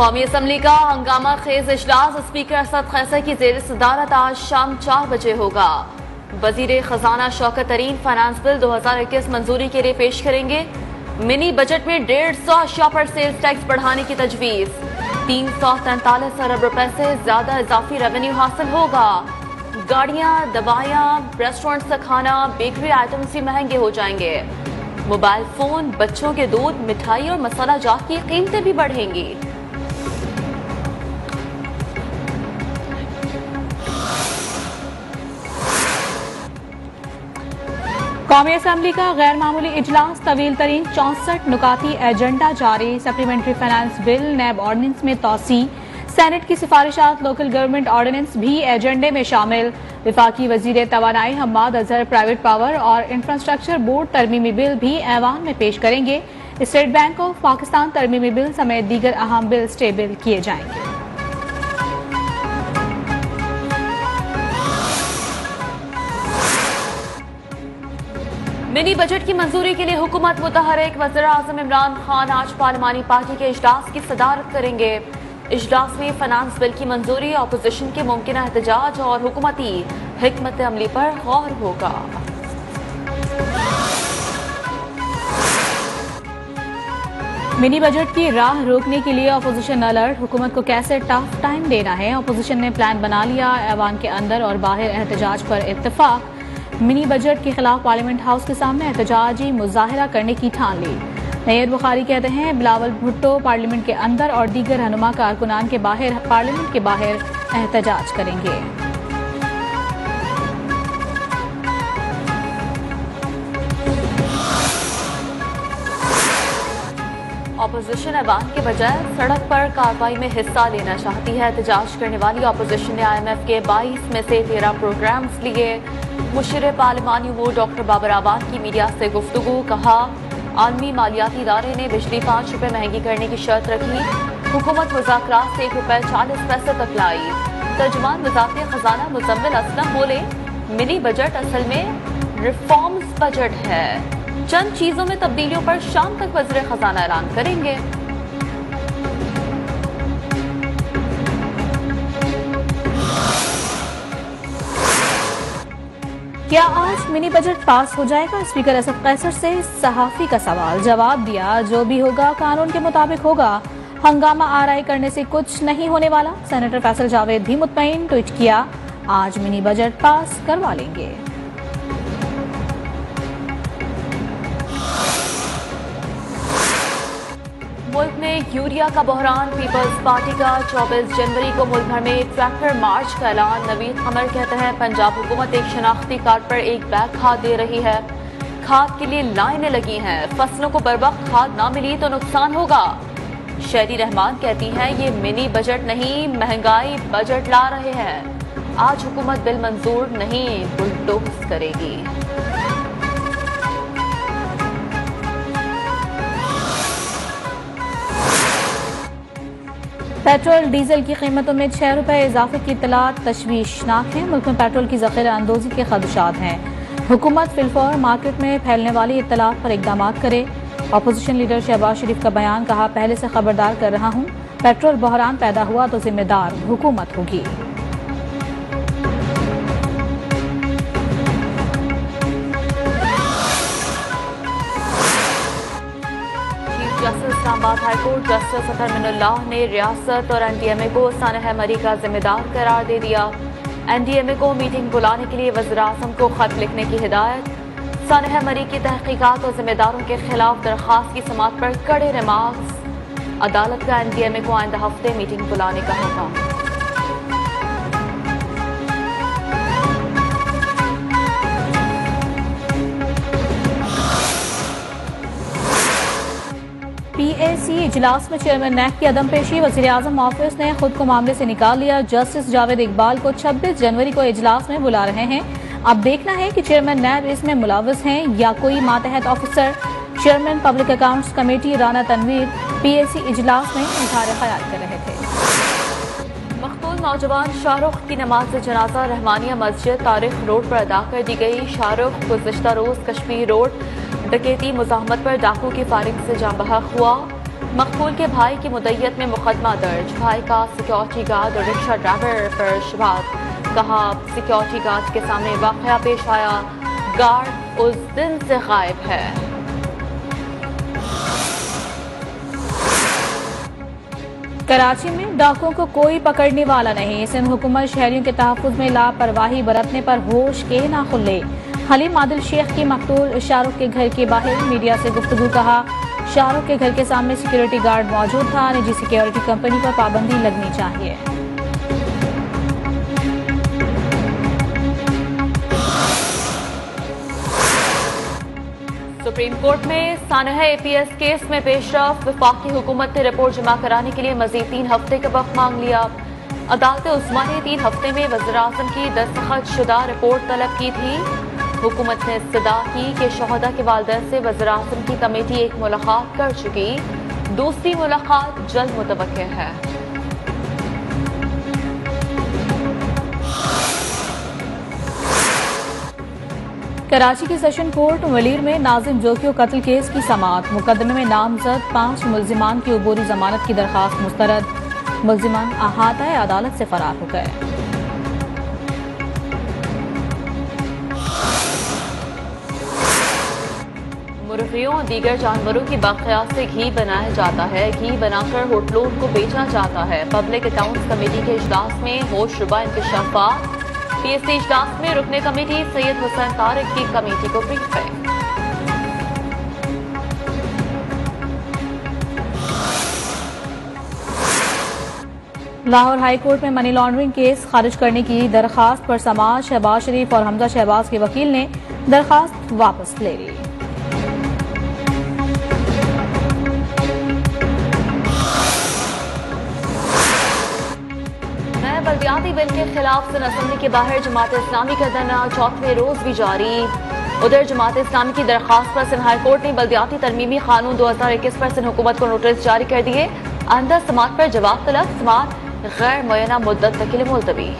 कौमी असम्बली का हंगामा खेज इजलास स्पीकर असद कैसर की जेर सदारत आज शाम 4 बजे होगा। वजीर खजाना शौकत तरीन फाइनेंस बिल 2021 मंजूरी के लिए पेश करेंगे। मिनी बजट में 150 अशिया पर सेल्स टैक्स बढ़ाने की तजवीज। 343 अरब रुपए से ज्यादा इजाफी रेवेन्यू हासिल होगा। गाड़ियां, दवाइयां, रेस्टोरेंट्स का खाना, बेकरी आइटम्स भी महंगे हो जाएंगे। मोबाइल फोन, बच्चों के दूध, मिठाई और मसाला जात की कीमतें भी बढ़ेंगी। कौमी असम्बली का गैर मामूली इजलास, तवील तरीन 64 नुकाती एजेंडा जारी। सप्लीमेंट्री फाइनेंस बिल, नैब ऑर्डिनेंस में तोसी, सेनेट की सिफारिशात, लोकल गवर्नमेंट ऑर्डिनेंस भी एजेंडे में शामिल। विफाकी वजीर तवानाई हम्माद अजहर प्राइवेट पावर और इंफ्रास्ट्रक्चर बोर्ड तरमीमी बिल भी ऐवान में पेश करेंगे। स्टेट बैंक ऑफ पाकिस्तान तरमीमी बिल समेत दीगर अहम बिल स्टेबल किए जाएंगे। मिनी बजट की मंजूरी के लिए हुकूमत मुतहरिक। वज़ीर आज़म इमरान खान आज पार्लिमानी पार्टी के इजलास की सदारत करेंगे। इजलास में फाइनेंस बिल की मंजूरी, अपोजिशन के मुमकिन एहतजाज और हुकूमती हिकमत अमली पर गौर होगा। मिनी बजट की राह रोकने के लिए अपोजिशन अलर्ट। हुकूमत को कैसे टफ टाइम देना है, अपोजिशन ने प्लान बना लिया। ऐवान के अंदर और बाहर एहतजाज पर इत्तेफाक। मिनी बजट के खिलाफ पार्लियामेंट हाउस के सामने एहतजाजी मुजाहिरा करने की ठान ली। नैयद बुखारी कहते हैं बिलावल भुट्टो पार्लियामेंट के अंदर और दीगर रहनुमा कारकुनान के बाहर पार्लियामेंट के बाहर एहतजाज करेंगे। अपोजिशन ऐवान के बजाय सड़क पर कार्रवाई में हिस्सा लेना चाहती है। एहतजाज करने वाली अपोजिशन ने IMF के 22 में से 13 प्रोग्राम्स लिए। मुशीर पार्लिमानी उमूर डॉक्टर बाबर आवान की मीडिया से गुफ्तगू। कहा, आलमी मालियाती इदारे ने बिजली 5 रुपए महंगी करने की शर्त रखी। हुकूमत मुज़ाकरात से ₹1.40 तक लाई। तर्जुमान वज़ारत खजाना मुज़म्मिल असलम बोले, मिनी बजट असल में रिफॉर्म्स बजट है। चंद चीजों में तब्दीलियों पर शाम तक वज़ीर खजाना ऐलान करेंगे। क्या आज मिनी बजट पास हो जाएगा? स्पीकर असद कैसर से सहाफी का सवाल। जवाब दिया, जो भी होगा कानून के मुताबिक होगा। हंगामा आराई करने से कुछ नहीं होने वाला। सेनेटर फैसल जावेद भी मुतमईन। ट्वीट किया, आज मिनी बजट पास करवा लेंगे। मुल्क में यूरिया का बहरान। पीपल्स पार्टी का 24 जनवरी को मुल्क भर में ट्रैक्टर मार्च का ऐलान। नवीद कमर कहते हैं पंजाब हुकूमत एक शनाख्ती कार्ड पर एक बैग खाद दे रही है। खाद के लिए लाइनें लगी हैं। फसलों को बर्वक्त खाद ना मिली तो नुकसान होगा। शहरी रहमान कहती हैं ये मिनी बजट नहीं, महंगाई बजट ला रहे हैं। आज हुकूमत बिल मंजूर नहीं, बुलडोज करेगी। पेट्रोल डीजल की कीमतों में 6 रुपए इजाफे की इत्तलात तशवीशनाक है। मुल्क में पेट्रोल की ज़ख़ीरा अंदोज़ी के खदशात हैं। हुकूमत फिलफौर मार्केट में फैलने वाली इत्तलात पर इक़दाम करे। अपोजिशन लीडर शहबाज शरीफ का बयान। कहा, पहले से खबरदार कर रहा हूँ, पेट्रोल बहरान पैदा हुआ तो जिम्मेदार हुकूमत होगी। इस्लामाबाद हाईकोर्ट जस्टिस अतर मिनुल्लाह ने रियासत और NDMA को सानह मरी का जिम्मेदार करार दे दिया। NDMA को मीटिंग बुलाने के लिए वज़ीर आज़म को खत लिखने की हिदायत। सानह मरी की तहकीकात और जिम्मेदारों के खिलाफ दरख्वास्त की समाअत पर कड़े रिमार्क्स। अदालत का NDMA को आइंदा हफ्ते मीटिंग बुलाने का हुक्म। PAC इजलास में चेयरमैन नैक की अदम पेशी। वज़ीर आज़म ऑफिस ने खुद को मामले से निकाल लिया। जस्टिस जावेद इकबाल को 26 जनवरी को इजलास में बुला रहे हैं। अब देखना है कि चेयरमैन नैब इसमें मुलव्वस हैं या कोई मातहत officer. Chairman public accounts committee Rana Tanveer PAC इजलास में इज़हार ख्याल कर रहे थे। मकतूल नौजवान शाहरुख की नमाज जनाजा रहमानिया मस्जिद तारिक रोड पर अदा कर दी गई। शाहरुख गुज़िश्ता रोज कश्मीर रोड डकैती मुज़ाहमत पर डाकू की फायरिंग से जाँ बहक हुआ। मकबूल के भाई की मुद्दत में मुकदमा दर्ज, भाई का सिक्योरिटी गार्ड और रिक्शा ड्राइवर पर शुबहात। कहा सिक्योरिटी गार्ड के सामने वाकया पेश आया, गार्ड उस दिन से गायब है। कराची में डाकुओं को कोई पकड़ने वाला नहीं, सिंध हुकूमत शहरियों के तहफ़्फ़ुज़ में लापरवाही बरतने पर होश के ना खुले। हलीम आदिल शेख की मकतूल शाहरुख के घर के बाहर मीडिया से गुफ्तगू। कहा शाहरुख के घर के सामने सिक्योरिटी गार्ड मौजूद था, निजी सिक्योरिटी कंपनी पर पाबंदी लगनी चाहिए। सुप्रीम कोर्ट में सानह APS केस में पेशरफ, वफाकी हुकूमत ने रिपोर्ट जमा कराने के लिए मजीद 3 हफ्ते का वक्त मांग लिया। अदालत उस्मा ने 3 हफ्ते में वज़ीर-ए-आज़म की दस्तखत शुदा रिपोर्ट तलब की थी। हुकूमत ने इस्तदा की कि शोहदा के वालिदैन से वज़ीर-ए-आज़म की कमेटी एक मुलाकात कर चुकी, दूसरी मुलाकात जल्द मुतवक्किल है। कराची की सेशन कोर्ट वलीर में नाजिम जोगियो कत्ल केस की समाअत। मुकदमे में नामजद 5 मुल्जिमान की अबूरी जमानत की दरखास्त मुस्तरद। मुल्जिमान अहाता अदालत से फरार हो गए। मुर्गियों और दीगर जानवरों की बाक़ियात से घी बनाया जाता है, घी बनाकर होटलों को बेचा जाता है। पब्लिक अकाउंट्स कमेटी के इजलास में होशरुबा इंकशाफात। PSC इजलास में रुकने कमेटी सैयद हुसैन तारिक की कमेटी को ब्रीफ है। लाहौर हाई कोर्ट में मनी लॉन्ड्रिंग केस खारिज करने की दरखास्त पर समाज, शहबाज शरीफ और हमजा शहबाज के वकील ने दरखास्त वापस ले ली। बल्दियाती बिल के खिलाफ सिंध असेंबली के बाहर जमात इस्लामी का धरना 4वें रोज भी जारी। उधर जमात इस्लामी की दरखास्त पर सिंध हाई कोर्ट ने बल्दियाती तरमीमी कानून 2021 पर सिंध हुकूमत को नोटिस जारी कर दिए। आइंदा समाअत पर जवाब तलब, समाअत गैर मुय्यना मुद्दत तक के लिए मुलतवी।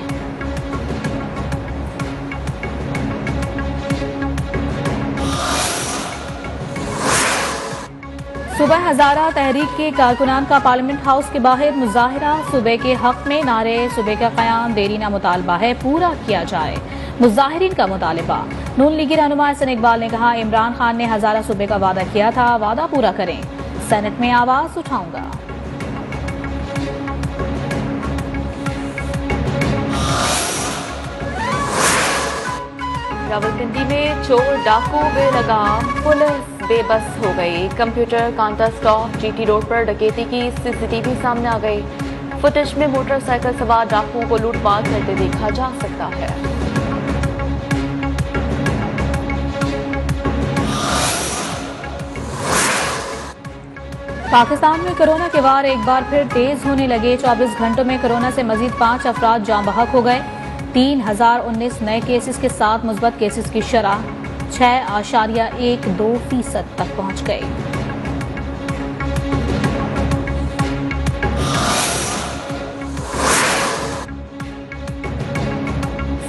सुबह हजारा तहरीक के कारकुनान का पार्लियामेंट हाउस के बाहर मुजाहिरा। सुबह के हक में नारे, सुबह का क़याम देरीना मुतालबा है, पूरा किया जाए। मुजाहिरीन का मुतालबा। नून लीगी रहनुमा हसन इकबाल ने कहा इमरान खान ने हजारा सुबह का वादा किया था, वादा पूरा करें, सेनेट में आवाज उठाऊंगा। रावलपिंडी में चोर डाकू बेलगाम, पुलिस बेबस हो गई। Computer Kanta stop GT road पर डकैती की CCTV सामने आ गई। फुटेज में मोटरसाइकिल सवार डाकुओं को लूटमार करते देखा जा सकता है। पाकिस्तान में कोरोना के वार एक बार फिर तेज होने लगे। 24 घंटों में कोरोना से मजीद 5 अफराद जाँ बहक हो गए। 3019 नए केसेस के साथ मुस्बत केसेस की शरह 6.12% तक पहुंच गई।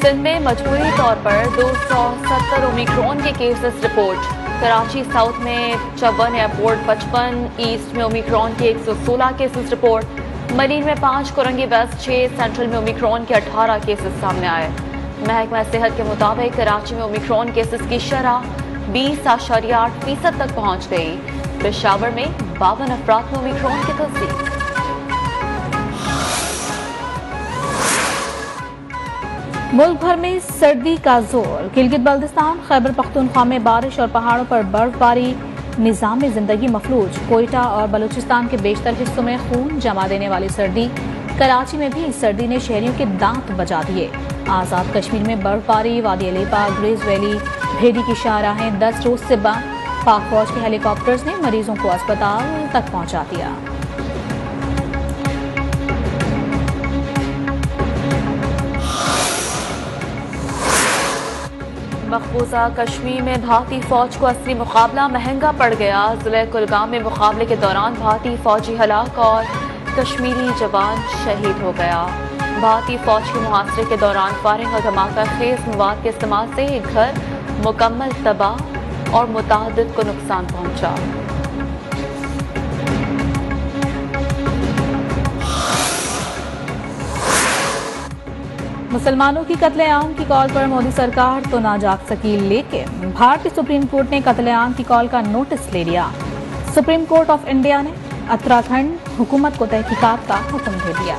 सिंध में मजबूरी तौर पर 270 ओमिक्रॉन के केसेस रिपोर्ट। कराची साउथ में 54, एयरपोर्ट 55, ईस्ट में ओमिक्रॉन के 116 केसेस रिपोर्ट। मरीन में 5, कोरंगी वेस्ट 6, सेंट्रल में ओमिक्रॉन के 18 केसेस सामने आए। महकमा सेहत के मुताबिक कराची में ओमिक्रॉन केसेस की शरह 20.8% तक पहुंच गई। पेशावर में 52 अफराद में ओमिक्रॉन की तस्दीक। मुल्क भर में सर्दी का जोर। गिलगित बल्तिस्तान, खैबर पख्तूनख्वा में बारिश और पहाड़ों पर बर्फबारी, निज़ाम जिंदगी मफलूज। कोयटा और बलूचिस्तान के बेशतर हिस्सों में खून जमा देने वाली सर्दी। कराची में भी इस सर्दी ने शहरियों के दांत बजा दिए। आज़ाद कश्मीर में बर्फबारी, वादी अलीपा, ग्रेज वैली, भेदी की शाहराहें 10 रोज से बंद। पाक फौज के हेलीकॉप्टर्स ने मरीजों को अस्पताल तक पहुंचा दिया। मकबूजा कश्मीर में भारतीय फौज को असली मुकाबला महंगा पड़ गया। जिले कुलगाम में मुकाबले के दौरान भारतीय फौजी हलाक और कश्मीरी जवान शहीद हो गया। भारतीय फौज के मुहासरे के दौरान फायरिंग और धमाका खेज मवाद के इस्तेमाल से एक घर मुकम्मल तबाह और मुतादिद को नुकसान पहुंचा। मुसलमानों की कत्लेआम की कॉल पर मोदी सरकार तो ना जाग सकी, लेकिन भारतीय सुप्रीम कोर्ट ने कत्लेआम की कॉल का नोटिस ले लिया। सुप्रीम कोर्ट ऑफ इंडिया ने उत्तराखंड हुकूमत को तहकीकात का हुक्म दे दिया।